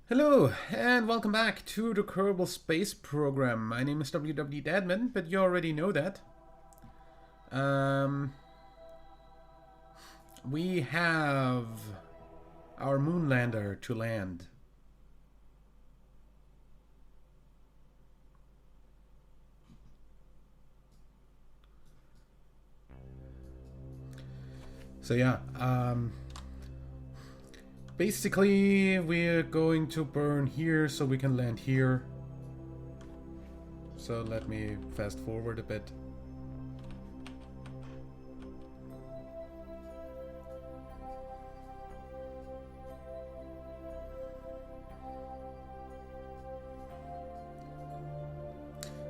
Hello, and welcome back to the Kerbal Space Program. My name is WW Dadman, but you already know that. Um, we have our moonlander to land. So yeah, basically we're going to burn here so we can land here. So let me fast forward a bit.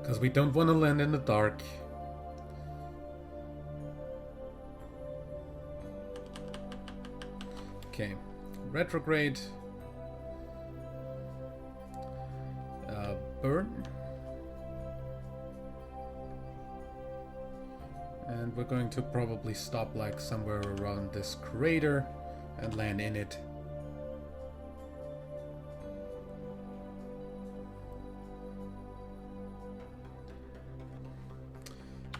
Because we don't want to land in the dark. Okay, retrograde. Burn. And we're going to probably stop like somewhere around this crater and land in it.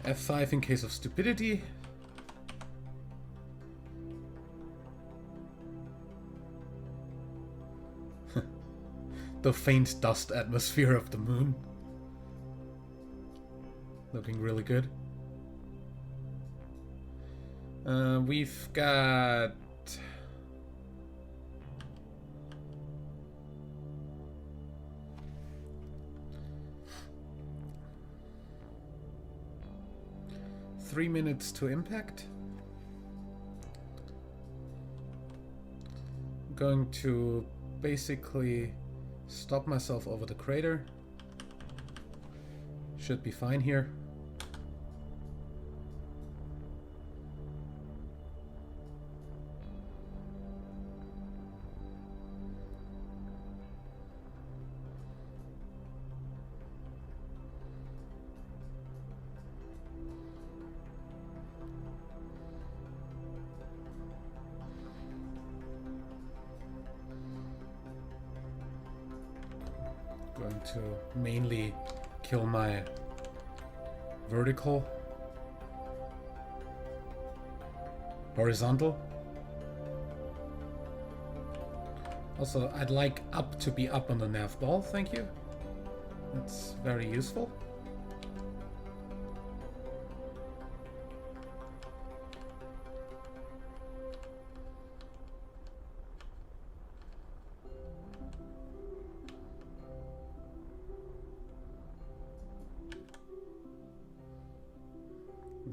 F5 in case of stupidity. The faint dust atmosphere of the moon. Looking really good. We've got... Three minutes to impact. I'm going to basically stop myself over the crater. Should be fine here. Going to mainly kill my vertical, horizontal. Also, I'd like up to be up on the nav ball, thank you. That's very useful.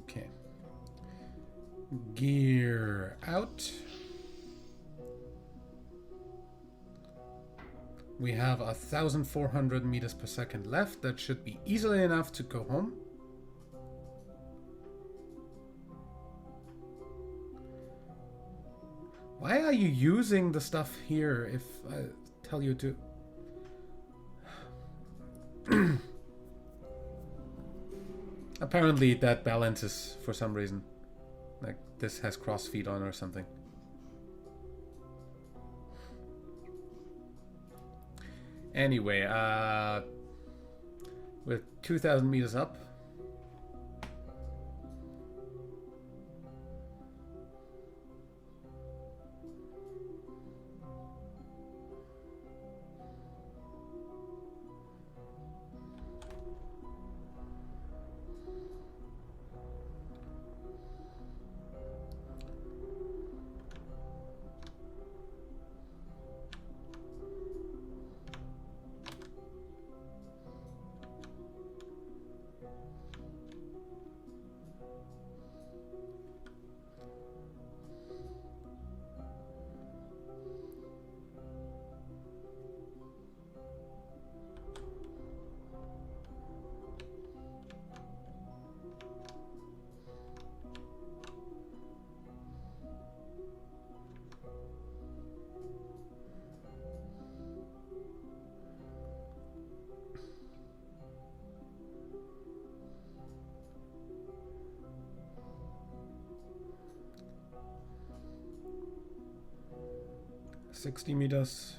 Okay. Gear out. We have 1,400 meters per second left. That should be easily enough to go home. Why are you using the stuff here if I tell you to? Apparently that balances for some reason. Like this has cross feed on or something. Anyway, with 2,000 meters up. $60 meters.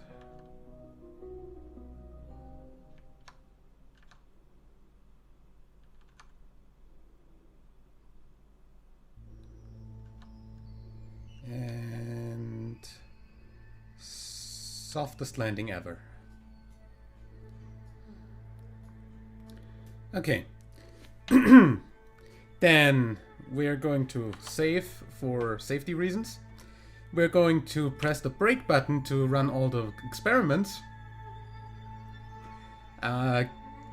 Softest landing ever. Okay. Then we're going to save for safety reasons. We're going to press the brake button to run all the experiments.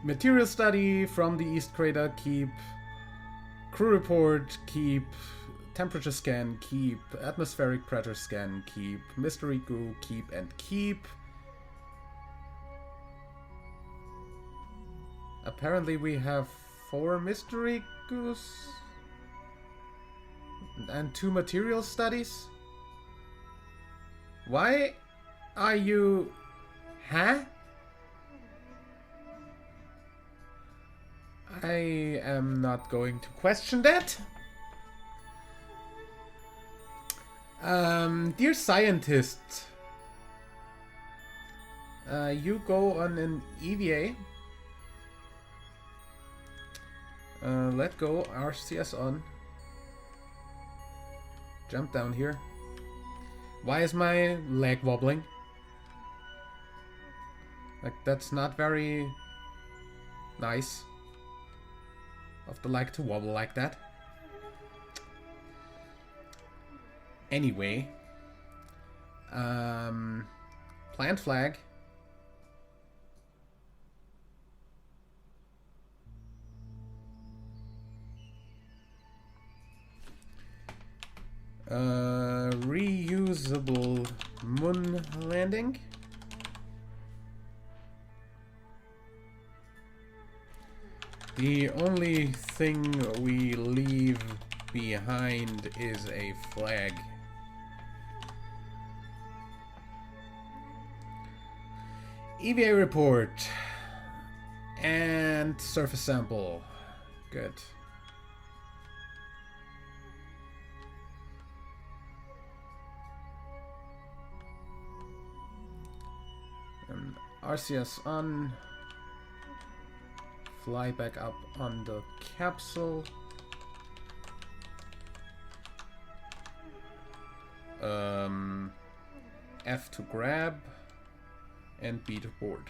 Material study from the East Crater, keep. Crew report, keep. Temperature scan, keep. Atmospheric pressure scan, keep. Mystery goo, keep and keep. Apparently we have 4 mystery goos and 2 material studies. Why are you... Huh? I am not going to question that. Dear scientist, you go on an EVA. Let go, RCS on. Jump down here. Why is my leg wobbling? Like, that's not very nice of the leg to wobble like that. Anyway, plant flag. Reusable moon landing. The only thing we leave behind is a flag. EVA report and surface sample. Good. And RCS on. Fly back up on the capsule. F to grab and B to board.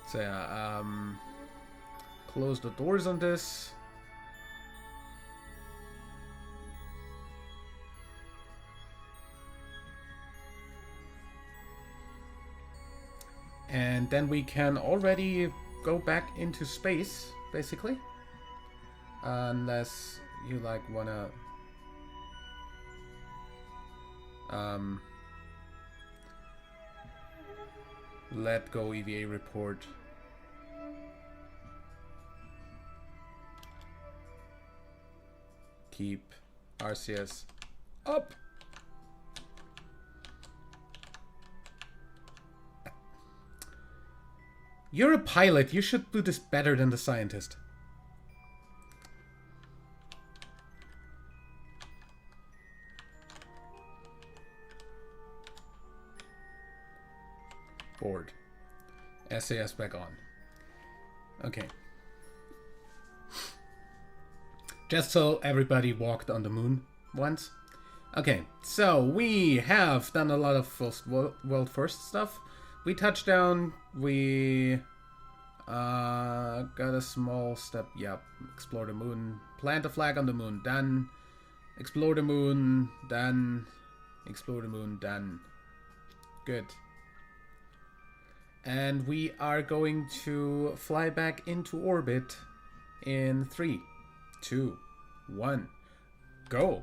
So yeah, close the doors on this. And then we can already go back into space, basically. Unless you like wanna let go EVA report. Keep RCS up. You're a pilot. You should do this better than the scientist. Board. SAS back on. Okay. Just so everybody walked on the moon once. Okay, so we have done a lot of world first stuff. We touched down, we got a small step, yep, explore the moon, plant a flag on the moon, done, explore the moon, done, explore the moon, done, good. And we are going to fly back into orbit in 3, 2, 1, go!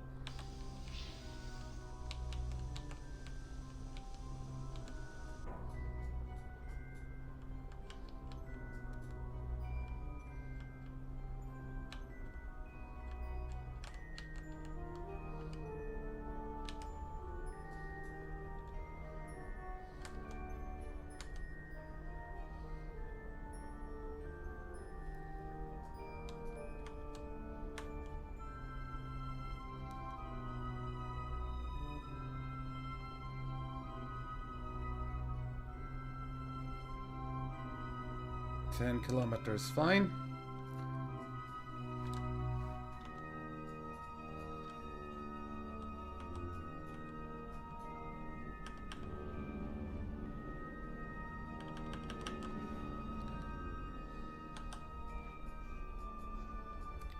10 kilometers, fine.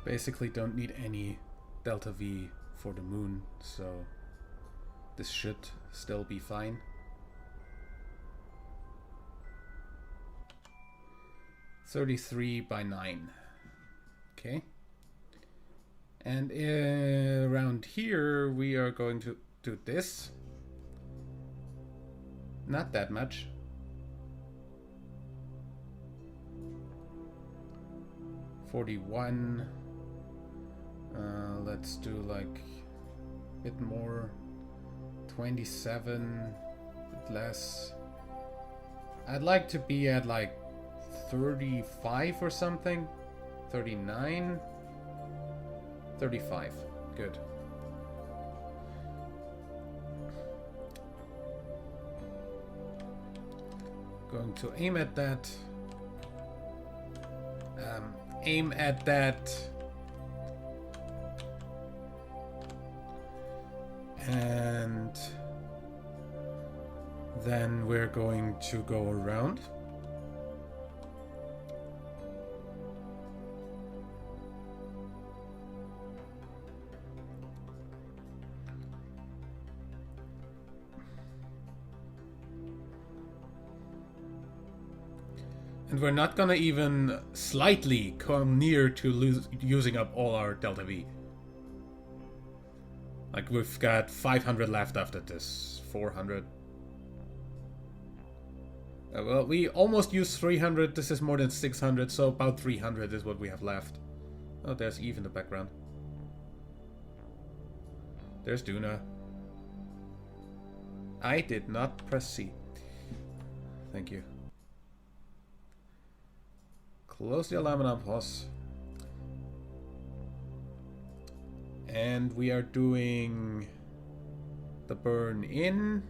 Basically don't need any delta V for the moon, so this should still be fine. (33/9). Okay. And around here we are going to do this. Not that much. (41). Let's do like a bit more. 27, a bit less. I'd like to be at like 35 or something. 39. 35. Good. Going to aim at that. Aim at that. And then we're going to go around. And we're not gonna even slightly come near to using up all our delta V. Like, we've got 500 left after this. 400. Well, we almost used 300. This is more than 600, so about 300 is what we have left. Oh, there's Eve in the background. There's Duna. I did not press C. Thank you. Close the alarm and unpause. And we are doing the burn in.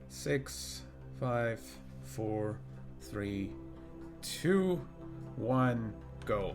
Six, 5, 4, 3, 2, 1, go.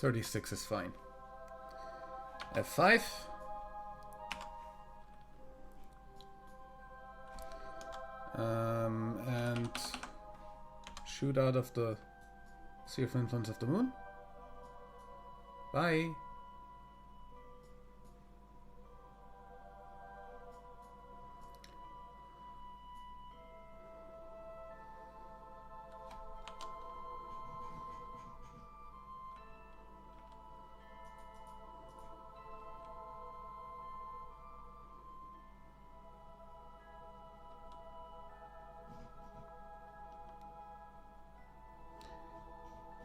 (36) is fine. F5. And shoot out of the sphere of influence of the moon. Bye.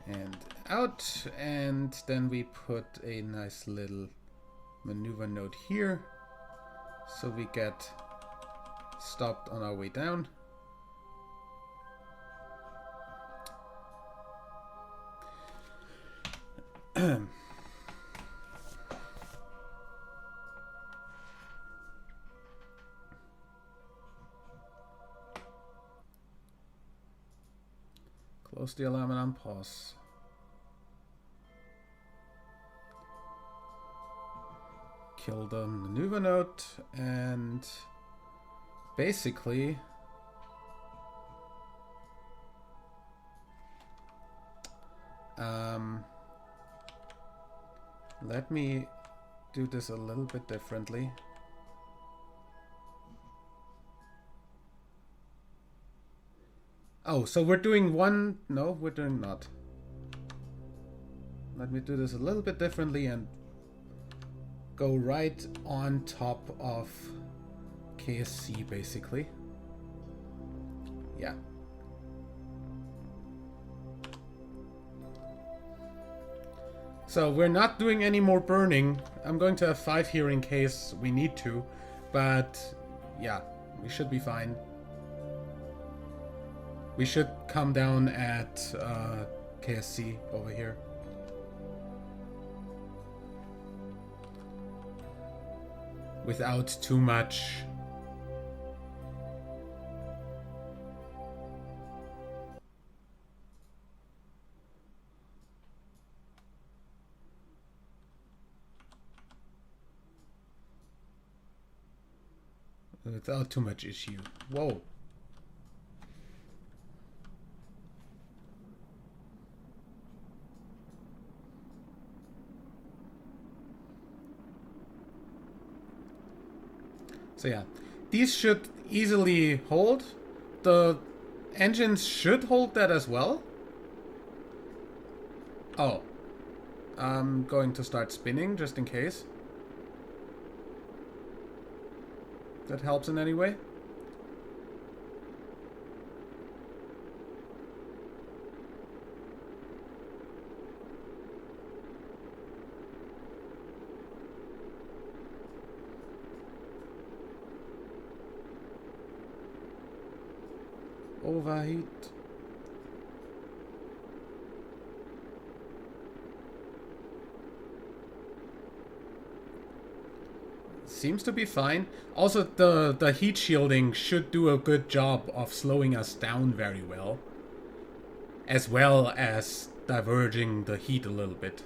And out, and then we put a nice little maneuver node here so we get stopped on our way down. Close the alarm and unpause. Kill the maneuver node and basically let me do this a little bit differently. Oh, so we're doing one... No, we're doing not. Let me do this a little bit differently and go right on top of KSC, basically. Yeah. So we're not doing any more burning. I'm going to have 5 here in case we need to. But yeah, we should be fine. We should come down at KSC over here. Without too much. Without too much issue. Whoa. So yeah, these should easily hold. The engines should hold that as well. Oh. I'm going to start spinning just in case. That helps in any way. Overheat. Seems to be fine. Also, the heat shielding should do a good job of slowing us down very well. As well as diverging the heat a little bit.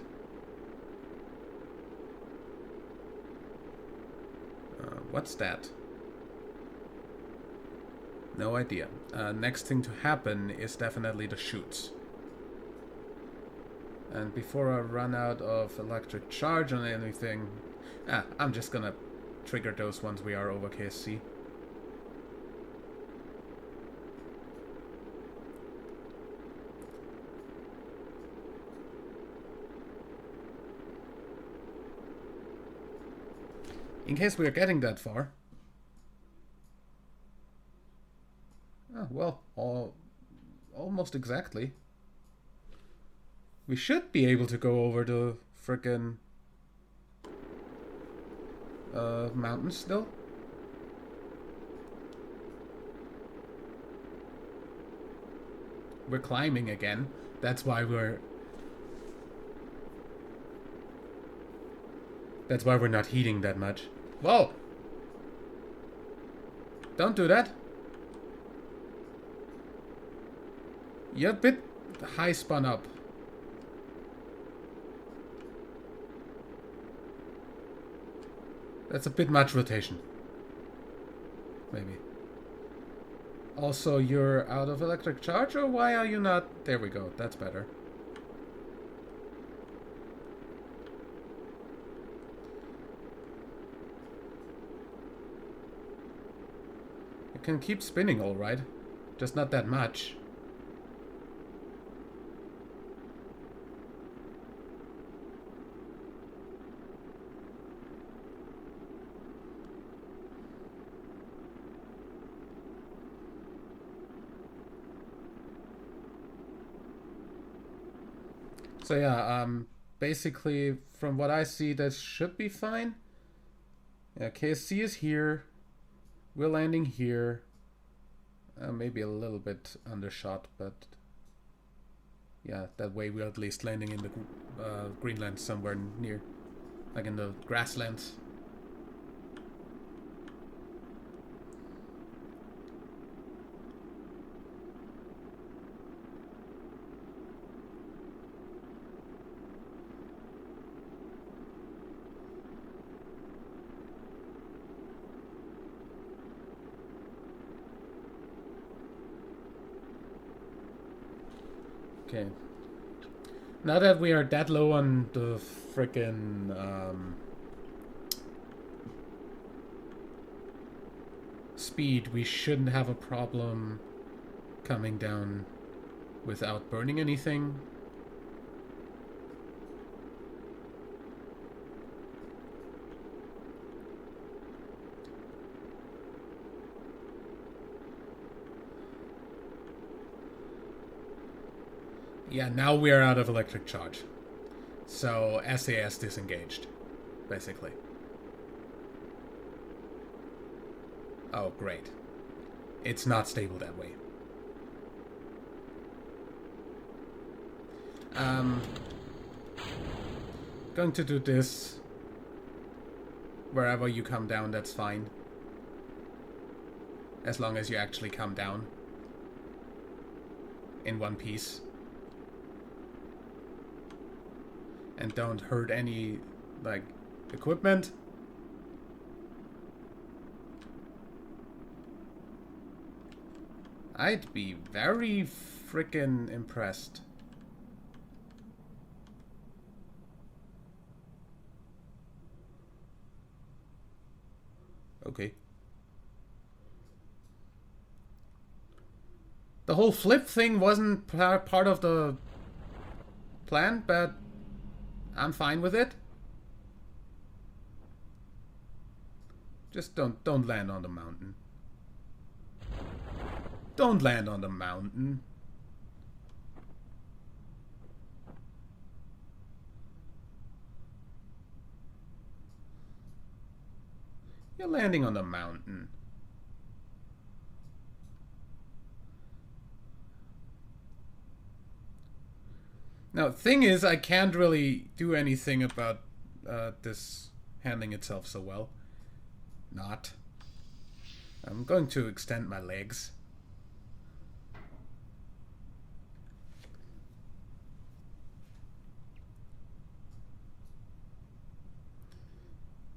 What's that? No idea. Next thing to happen is definitely the chutes. And before I run out of electric charge on anything, I'm just gonna trigger those once we are over KSC. In case we are getting that far. Oh, well, almost exactly. We should be able to go over the frickin' mountains still. We're climbing again. That's why we're not heating that much. Whoa! Don't do that. You're a bit high spun up. That's a bit much rotation. Maybe. Also, you're out of electric charge, or why are you not? There we go. That's better. You can keep spinning, all right. Just not that much. So yeah, basically from what I see, that should be fine. Yeah, KSC is here. We're landing here. Maybe a little bit undershot, but yeah, that way we're at least landing in the Greenland somewhere near, like in the grasslands. Okay. Now that we are that low on the frickin' speed, we shouldn't have a problem coming down without burning anything. Yeah, now we are out of electric charge. So SAS disengaged, basically. Oh, great. It's not stable that way. Going to do this. Wherever you come down, that's fine. As long as you actually come down. In one piece. And don't hurt any, like, equipment. I'd be very frickin' impressed. Okay. The whole flip thing wasn't part of the plan, but I'm fine with it. Just don't land on the mountain. Don't land on the mountain. You're landing on the mountain. Now, thing is, I can't really do anything about this handling itself so well. Not. I'm going to extend my legs.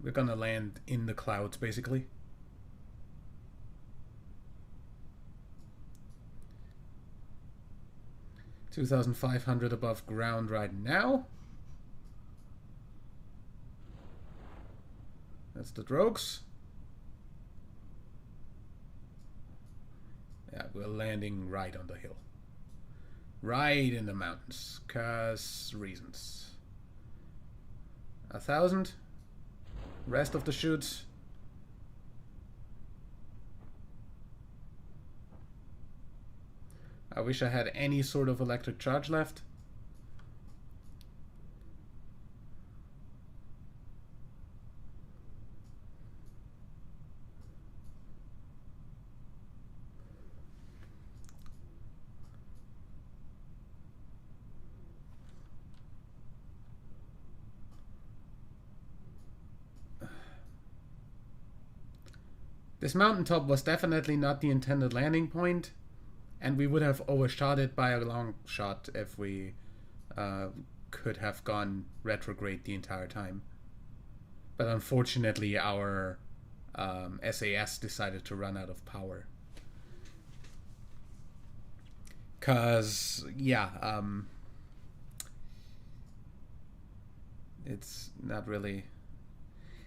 We're gonna land in the clouds, basically. $2,500 above ground right now. That's the drogues. Yeah, we're landing right on the hill. Right in the mountains. 'Cause reasons. 1,000. Rest of the chutes. I wish I had any sort of electric charge left. This mountaintop was definitely not the intended landing point, and we would have overshot it by a long shot if we could have gone retrograde the entire time. But unfortunately, our SAS decided to run out of power. 'Cause, yeah, it's not really...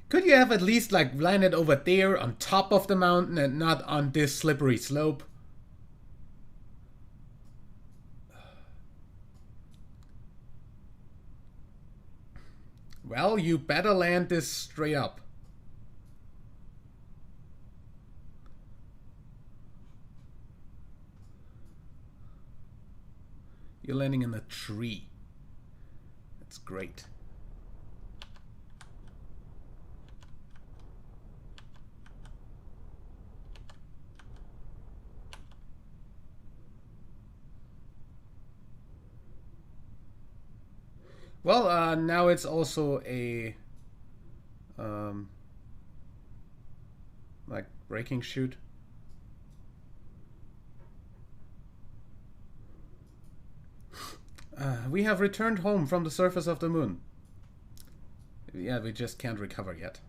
Could you have at least, like, landed over there on top of the mountain and not on this slippery slope? Well, you better land this straight up. You're landing in a tree. That's great. Well, now it's also a like braking chute. We have returned home from the surface of the moon. Yeah, we just can't recover yet.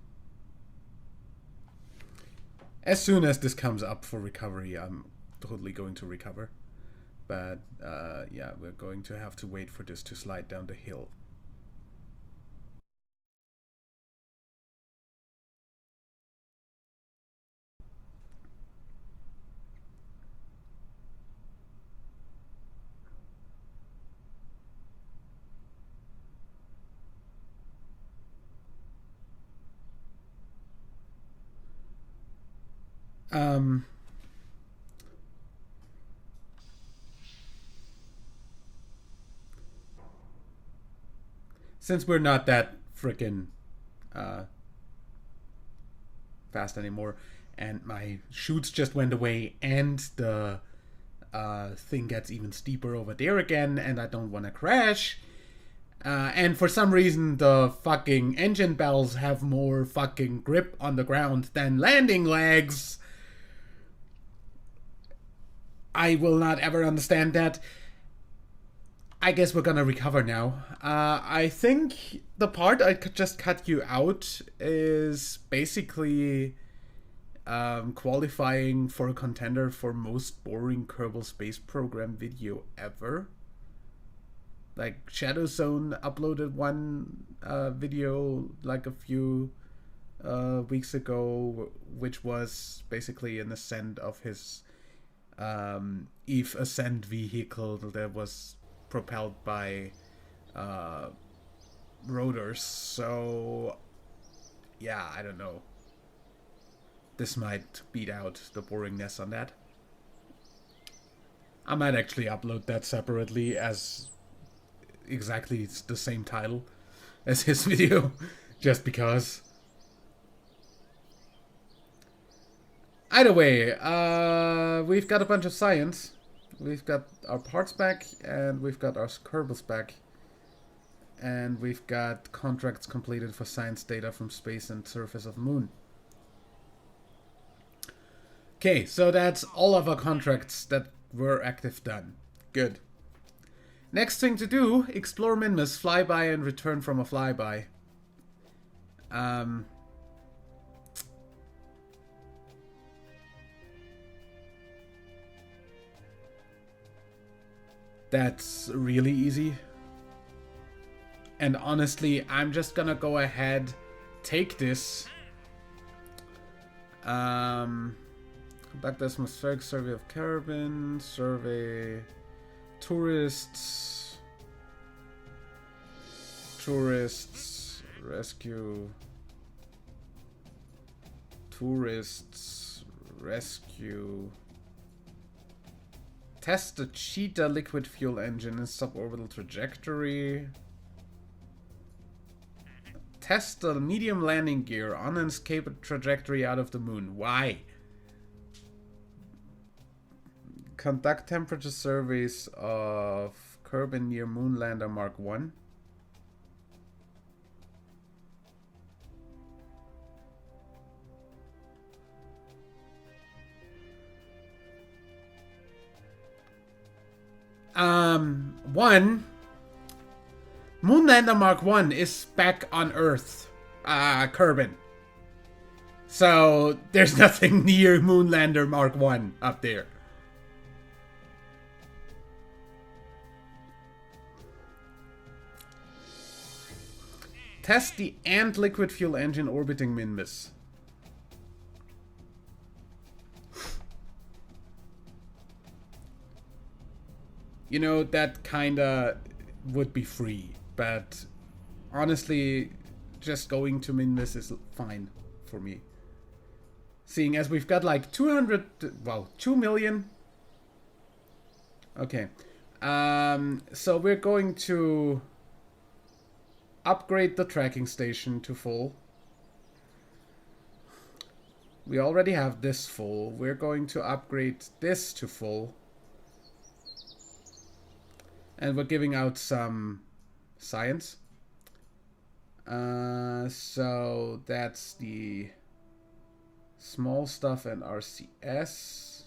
As soon as this comes up for recovery, I'm totally going to recover. But, yeah, we're going to have to wait for this to slide down the hill. since we're not that freaking fast anymore, and my chutes just went away, and the thing gets even steeper over there again, and I don't want to crash. And for some reason, the fucking engine bells have more fucking grip on the ground than landing legs. I will not ever understand that. I guess we're gonna recover now. I think the part I could just cut you out is basically qualifying for a contender for most boring Kerbal Space Program video ever. Like, Shadow Zone uploaded one video like a few weeks ago, which was basically an ascent of his Eve Ascent vehicle that was propelled by rotors. So, yeah, I don't know. This might beat out the boringness on that. I might actually upload that separately as exactly the same title as his video, just because. Either way, we've got a bunch of science. We've got our parts back, and we've got our Kerbals back. And we've got contracts completed for science data from space and surface of moon. Okay, so that's all of our contracts that were active done. Good. Next thing to do, explore Minmus, flyby, and return from a flyby. That's really easy. And honestly, I'm just gonna go ahead, take this. Conduct atmospheric survey of Carbon, survey tourists, rescue, test the Cheetah liquid fuel engine in suborbital trajectory, test the medium landing gear on an escape trajectory out of the moon. Why? Conduct temperature surveys of Kerbin near Moonlander Mark 1. Moonlander Mark 1 is back on Earth, Kerbin. So there's nothing near Moonlander Mark 1 up there. Test the Ant liquid fuel engine orbiting Minmus. You know, that kinda would be free, but honestly, just going to Minmus is fine for me. Seeing as we've got like 2 million. Okay. So we're going to upgrade the tracking station to full. We already have this full. We're going to upgrade this to full. And we're giving out some science. So that's the small stuff and RCS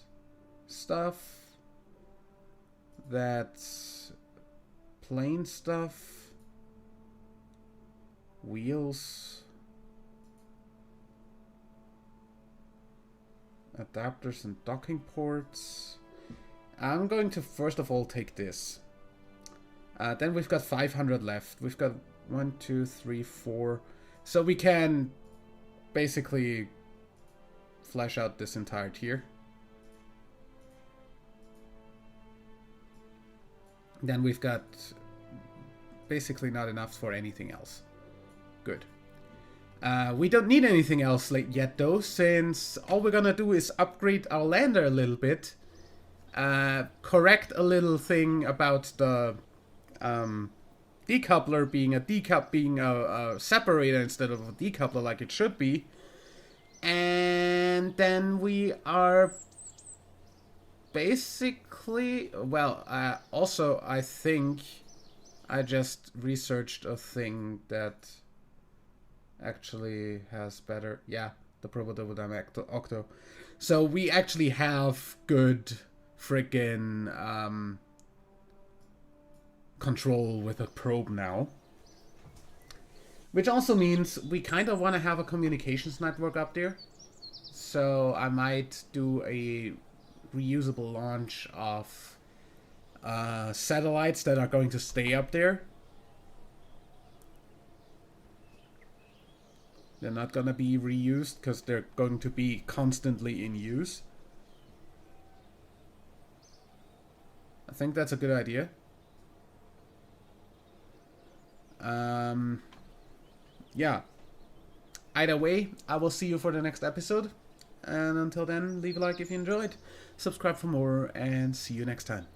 stuff. That's plain stuff. Wheels, adapters and docking ports. I'm going to first of all take this. Then we've got 500 left. We've got 1, 2, 3, 4. So we can basically flesh out this entire tier. Then we've got basically not enough for anything else. Good. We don't need anything else yet though, since all we're gonna do is upgrade our lander a little bit. Correct a little thing about the decoupler being a separator instead of a decoupler like it should be. And then we are basically, well, also I think I just researched a thing that actually has better, yeah, the Probodobodam Octo. So we actually have good freaking control with a probe now. Which also means we kind of want to have a communications network up there. So I might do a reusable launch of satellites that are going to stay up there. They're not going to be reused because they're going to be constantly in use. I think that's a good idea. Yeah. Either way, I will see you for the next episode. And until then, leave a like if you enjoyed, subscribe for more, and see you next time.